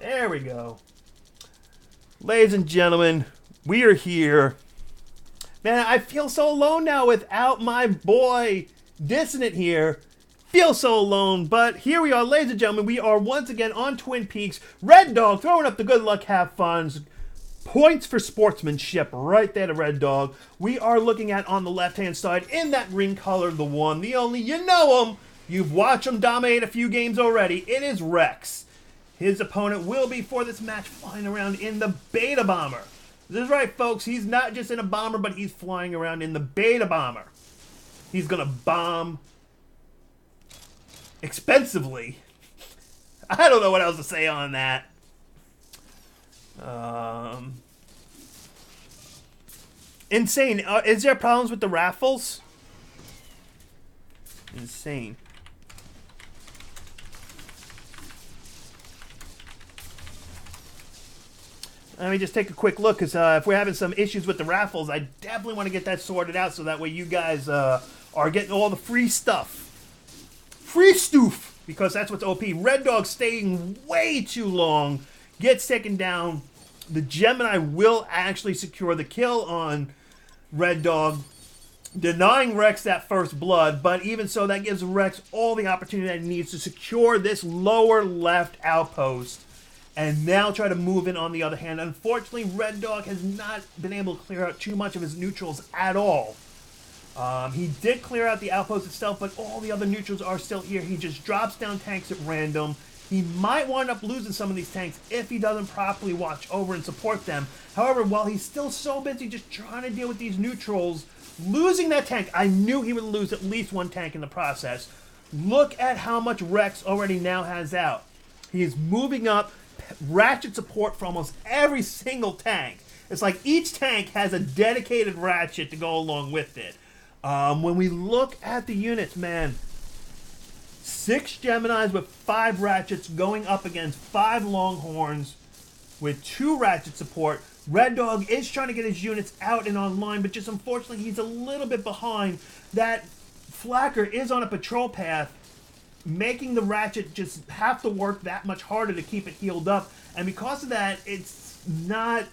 There we go. Ladies and gentlemen, we are here. Man, I feel so alone now without my boy Dissonant here. Feel so alone, but here we are, ladies and gentlemen. We are once again on Twin Peaks. Reddog throwing up the good luck, have fun. Points for sportsmanship right there to Reddog. We are looking at on the left-hand side in that green color, the one, the only, you know him. You've watched him dominate a few games already. It is Wreckz. His opponent will be, for this match, flying around in the Beta Bomber. This is right, folks. He's not just in a bomber, but he's flying around in the Beta Bomber. He's going to bomb expensively. I don't know what else to say on that. Insane. Is there problems with the raffles? Insane. Let me just take a quick look, because if we're having some issues with the raffles, I definitely want to get that sorted out so that way you guys are getting all the free stuff. Free stoof! Because that's what's OP. Reddog staying way too long. Gets taken down. The Gemini will actually secure the kill on Reddog, denying Wreckz that first blood. But even so, that gives Wreckz all the opportunity that he needs to secure this lower left outpost. And now try to move in on the other hand. Unfortunately, Reddog has not been able to clear out too much of his neutrals at all. He did clear out the outpost itself, but all the other neutrals are still here. He just drops down tanks at random. He might wind up losing some of these tanks if he doesn't properly watch over and support them. However, while he's still so busy just trying to deal with these neutrals, losing that tank, I knew he would lose at least one tank in the process. Look at how much Wreckz already now has out. He is moving up ratchet support for almost every single tank. It's like each tank has a dedicated ratchet to go along with it. When we look at the units, man, 6 Geminis with 5 ratchets going up against 5 Longhorns with 2 ratchet support. Reddog is trying to get his units out and online, but just unfortunately he's a little bit behind. That Flacker is on a patrol path, making the ratchet just have to work that much harder to keep it healed up. And because of that, it's not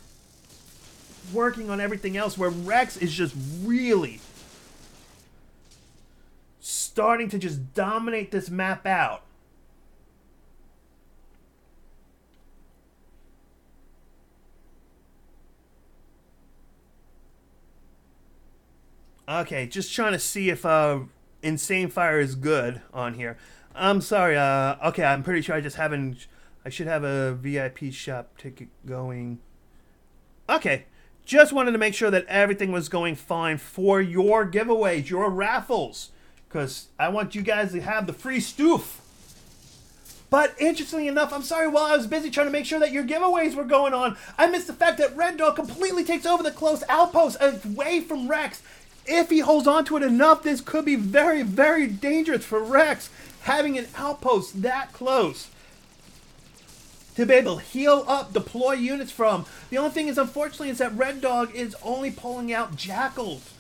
working on everything else, where Wreckz is just really starting to just dominate this map out. Okay, just trying to see if Insane Fire is good on here. I'm sorry. Okay, I'm pretty sure I should have a VIP shop ticket going. Okay, just wanted to make sure that everything was going fine for your giveaways, your raffles, because I want you guys to have the free stoof. But interestingly enough, I'm sorry, while I was busy trying to make sure that your giveaways were going on, I missed the fact that Reddog completely takes over the close outpost away from Wreckz. If he holds on to it enough, this could be very, very dangerous for Wreckz, having an outpost that close to be able to heal up, deploy units from. The only thing is, unfortunately, is that Reddog is only pulling out Jackals,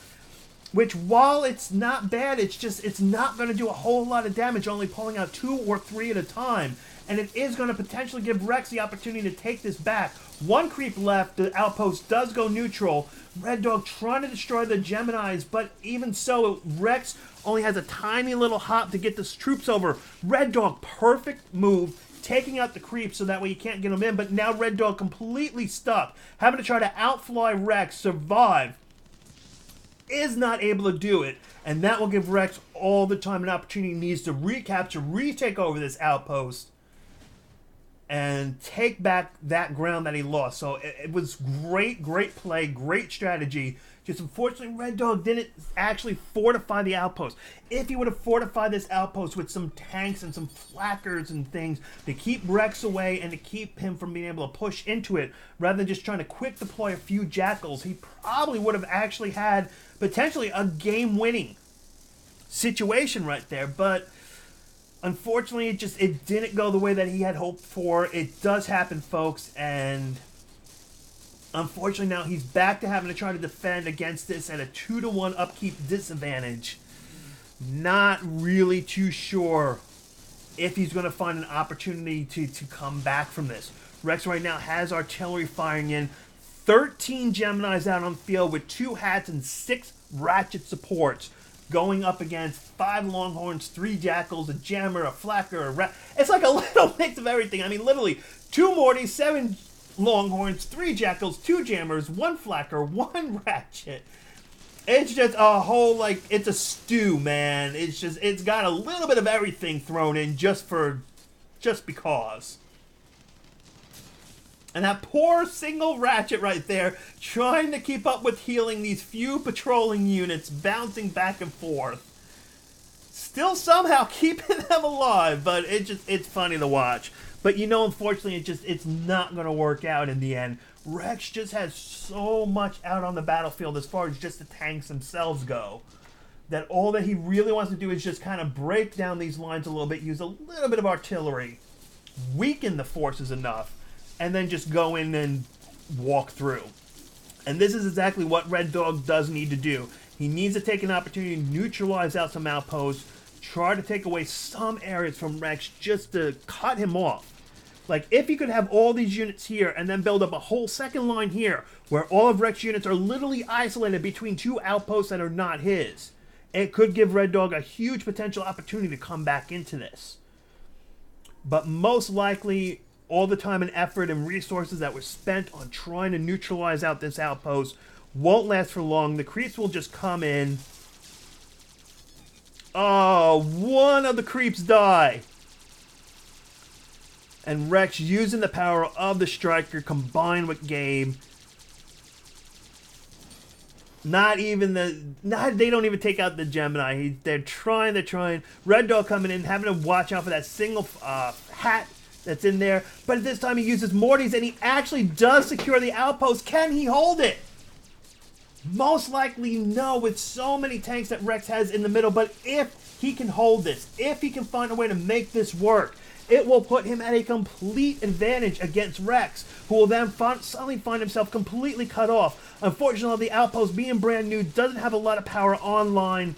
which, while it's not bad, it's not going to do a whole lot of damage, only pulling out 2 or 3 at a time. And it is going to potentially give Wreckz the opportunity to take this back. 1 creep left, the outpost does go neutral. Reddog trying to destroy the Geminis, but even so, Wreckz only has a tiny little hop to get the troops over. Reddog, perfect move, taking out the creeps so that way you can't get them in, but now Reddog completely stuck, having to try to outfly Wreckz, survive, is not able to do it, and that will give Wreckz all the time and opportunity he needs to recapture, retake over this outpost, and take back that ground that he lost. So it was great play, great strategy. Just unfortunately, Reddog didn't actually fortify the outpost. If he would have fortified this outpost with some tanks and some flackers and things to keep Wreckz away and to keep him from being able to push into it, rather than just trying to quick deploy a few Jackals, he probably would have actually had potentially a game-winning situation right there. But unfortunately, it didn't go the way that he had hoped for. It does happen, folks, and unfortunately now he's back to having to try to defend against this at a 2-to-1 upkeep disadvantage. Not really too sure if he's going to find an opportunity to come back from this. Wreckz right now has artillery firing in. 13 Geminis out on the field with 2 hats and 6 ratchet supports, going up against 5 Longhorns, 3 Jackals, a Jammer, a Flacker, a Rat. It's like a little mix of everything. I mean, literally, 2 Mortys, 7 Longhorns, 3 Jackals, 2 Jammers, 1 Flacker, 1 Ratchet. It's just a whole, like, it's a stew, man. It's got a little bit of everything thrown in just because. And that poor single Ratchet right there, trying to keep up with healing these few patrolling units, bouncing back and forth. Still somehow keeping them alive, but it's funny to watch. But you know, unfortunately, it's not going to work out in the end. Wreckz just has so much out on the battlefield as far as just the tanks themselves go, that all that he really wants to do is just kind of break down these lines a little bit, use a little bit of artillery, weaken the forces enough, and then just go in and walk through. And this is exactly what Red Dog does need to do. He needs to take an opportunity to neutralize out some outposts, try to take away some areas from Wreckz just to cut him off. Like, if he could have all these units here and then build up a whole second line here where all of Wreckz units are literally isolated between 2 outposts that are not his, it could give Red Dog a huge potential opportunity to come back into this. But most likely, all the time and effort and resources that were spent on trying to neutralize out this outpost won't last for long. The creeps will just come in. Oh, 1 of the creeps die. And Wreckz, using the power of the Striker combined with Gabe, they don't even take out the Gemini. They're trying. Red Dog coming in, having to watch out for that single hat that's in there. But at this time he uses Mortys and he actually does secure the outpost. Can he hold it? Most likely no, with so many tanks that Wreckz has in the middle. But if he can hold this, if he can find a way to make this work, it will put him at a complete advantage against Wreckz, who will then suddenly find himself completely cut off. Unfortunately, the outpost, being brand new, doesn't have a lot of power online,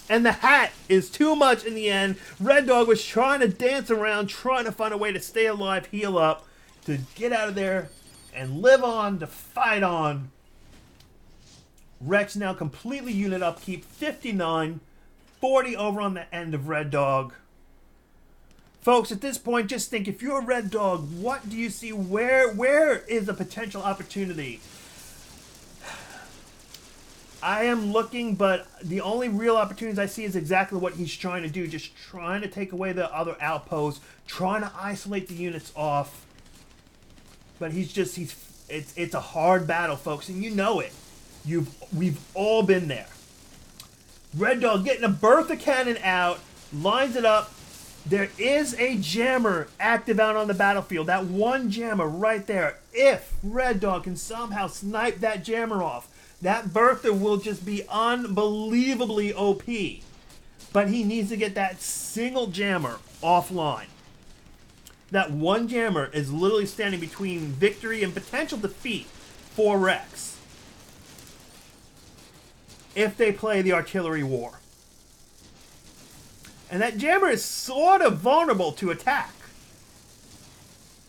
and the hat is too much in the end. Red Dog was trying to dance around, trying to find a way to stay alive, heal up, to get out of there and live on, to fight on. Wreckz now completely unit upkeep, 59, 40 over on the end of Red Dog. Folks, at this point, just think, if you're a Red Dog, what do you see? Where is the potential opportunity? I am looking, but the only real opportunities I see is exactly what he's trying to do. Just trying to take away the other outposts, trying to isolate the units off. But it's a hard battle, folks, and you know it. We've all been there. Red Dog getting a Bertha cannon out, lines it up. There is a Jammer active out on the battlefield. That 1 Jammer right there. If Red Dog can somehow snipe that Jammer off, that Bertha will just be unbelievably OP. But he needs to get that single Jammer offline. That 1 Jammer is literally standing between victory and potential defeat for Wreckz, if they play the artillery war. And that Jammer is sort of vulnerable to attack.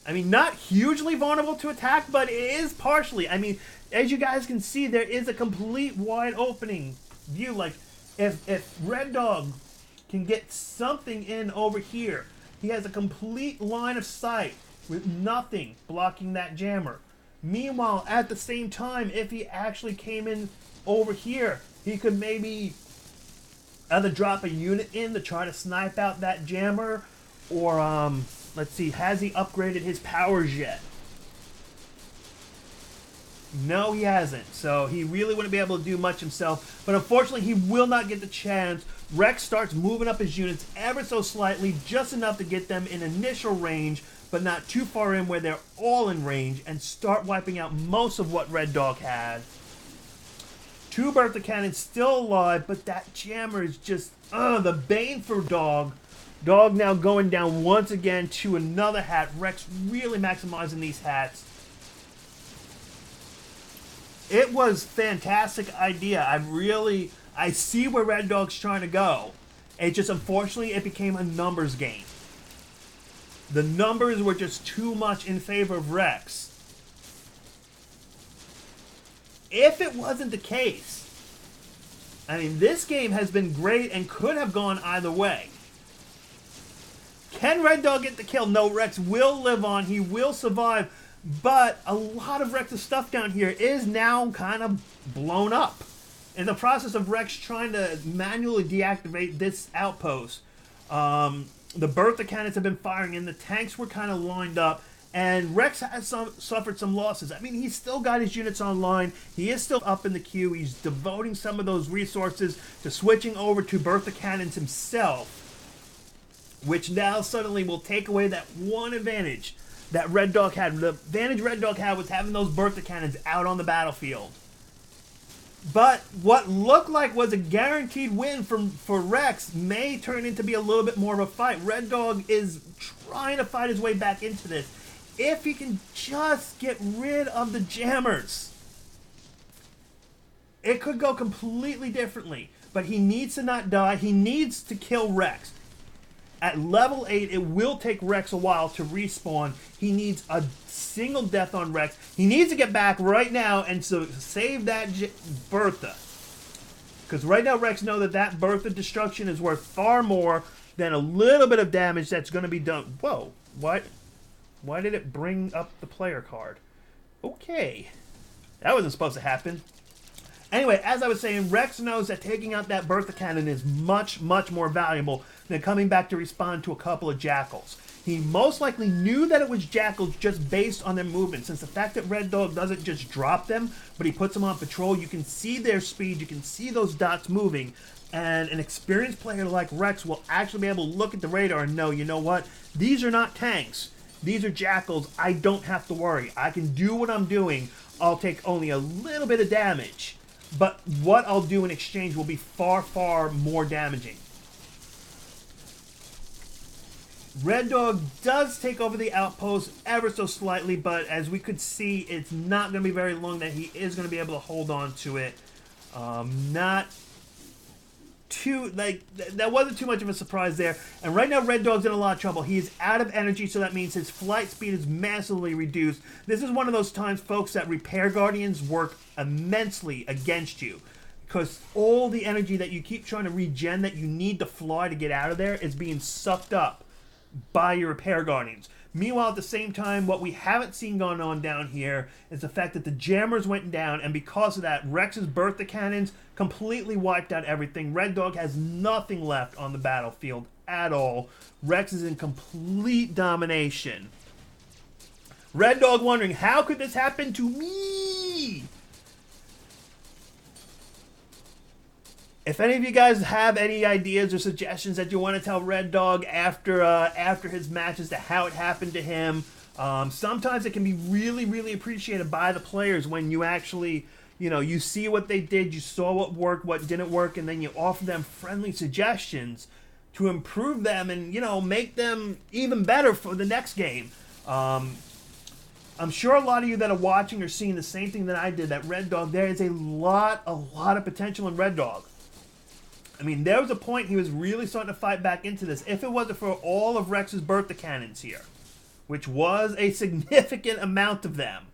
I mean, not hugely vulnerable to attack, but it is partially. I mean, as you guys can see, there is a complete wide opening view. Like, if Red Dog can get something in over here, he has a complete line of sight with nothing blocking that Jammer. Meanwhile, at the same time, if he actually came in over here, he could maybe either drop a unit in to try to snipe out that Jammer, or, let's see, has he upgraded his powers yet? No, he hasn't, so he really wouldn't be able to do much himself, but unfortunately, he will not get the chance. Wreckz starts moving up his units ever so slightly, just enough to get them in initial range, but not too far in where they're all in range, and start wiping out most of what Red Dog had. 2 Bertha cannons still alive, but that Jammer is just, the bane for Dog. Dog now going down once again to another hat. Wreckz really maximizing these hats. It was a fantastic idea. I see where Red Dog's trying to go. It just, unfortunately, it became a numbers game. The numbers were just too much in favor of Wreckz. If it wasn't the case, I mean, this game has been great and could have gone either way. Can Reddog get the kill? No, Wreckz will live on. He will survive. But a lot of Wreckz's stuff down here is now kind of blown up. In the process of Wreckz trying to manually deactivate this outpost, the Bertha cannons have been firing and the tanks were kind of lined up. And Wreckz has suffered some losses. I mean, he's still got his units online. He is still up in the queue. He's devoting some of those resources to switching over to Bertha cannons himself, which now suddenly will take away that one advantage that Reddog had. The advantage Reddog had was having those Bertha cannons out on the battlefield. But what looked like was a guaranteed win for Wreckz may turn into be a little bit more of a fight. Reddog is trying to fight his way back into this. If he can just get rid of the jammers, it could go completely differently. But he needs to not die. He needs to kill Wreckz. At level 8, it will take Wreckz a while to respawn. He needs a single death on Wreckz. He needs to get back right now and so save that Bertha. Because right now Wreckz knows that that Bertha destruction is worth far more than a little bit of damage that's going to be done. Whoa, what? Why did it bring up the player card? Okay. That wasn't supposed to happen. Anyway, as I was saying, Wreckz knows that taking out that Bertha cannon is much, much more valuable than coming back to respond to a couple of Jackals. He most likely knew that it was Jackals just based on their movement. Since the fact that Reddog doesn't just drop them, but he puts them on patrol, you can see their speed, you can see those dots moving. And an experienced player like Wreckz will actually be able to look at the radar and know, you know what, these are not tanks. These are Jackals. I don't have to worry. I can do what I'm doing. I'll take only a little bit of damage. But what I'll do in exchange will be far, far more damaging. Reddog does take over the outpost ever so slightly, but as we could see, it's not going to be very long that he is going to be able to hold on to it. Not too, that wasn't too much of a surprise there. And right now, Reddog's in a lot of trouble. He is out of energy, so that means his flight speed is massively reduced. This is one of those times, folks, that repair guardians work immensely against you. Because all the energy that you keep trying to regen that you need to fly to get out of there is being sucked up by your repair guardians. Meanwhile, at the same time, what we haven't seen going on down here is the fact that the jammers went down, and because of that, Wreckz's Bertha cannons completely wiped out everything. Reddog has nothing left on the battlefield at all. Wreckz is in complete domination. Reddog wondering, how could this happen to me? If any of you guys have any ideas or suggestions that you want to tell Reddog after his match as to how it happened to him, sometimes it can be really, really appreciated by the players when you actually, you see what they did, you saw what worked, what didn't work, and then you offer them friendly suggestions to improve them and, make them even better for the next game. I'm sure a lot of you that are watching are seeing the same thing that I did, that Reddog, there is a lot of potential in Reddog. I mean, there was a point he was really starting to fight back into this. If it wasn't for all of Wreckz's Bertha cannons here, which was a significant amount of them.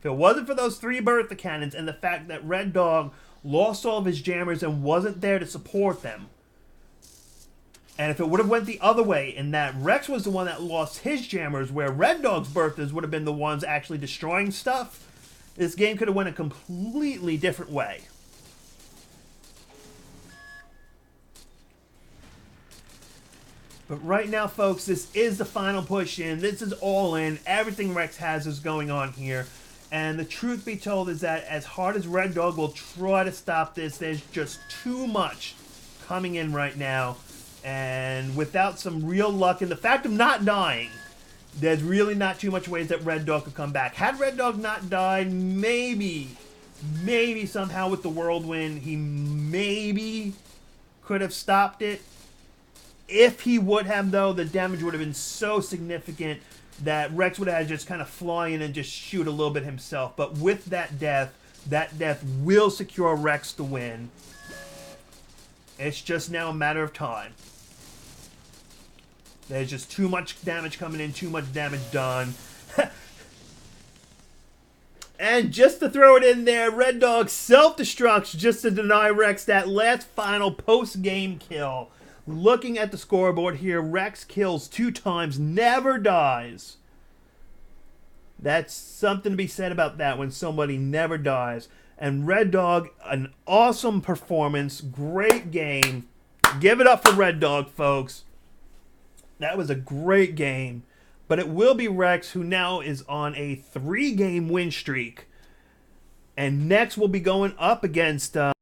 If it wasn't for those 3 Bertha cannons and the fact that Reddog lost all of his jammers and wasn't there to support them, and if it would have went the other way in that Wreckz was the one that lost his jammers where Reddog's Berthas would have been the ones actually destroying stuff, this game could have went a completely different way. But right now, folks, this is the final push in. This is all in. Everything Wreckz has is going on here. And the truth be told is that as hard as Reddog will try to stop this, there's just too much coming in right now. And without some real luck and the fact of not dying, there's really not too much ways that Reddog could come back. Had Reddog not died, maybe somehow with the whirlwind, he maybe could have stopped it. If he would have, though, the damage would have been so significant that Wreckz would have just kind of fly in and just shoot a little bit himself. But with that death will secure Wreckz the win. It's just now a matter of time. There's just too much damage coming in, too much damage done. And just to throw it in there, Red Dog self-destructs just to deny Wreckz that last final post-game kill. Looking at the scoreboard here, Wreckz kills 2 times, never dies. That's something to be said about that when somebody never dies. And Red Dog, an awesome performance, great game. Give it up for Red Dog, folks. That was a great game. But it will be Wreckz, who now is on a 3-game win streak. And next we'll be going up against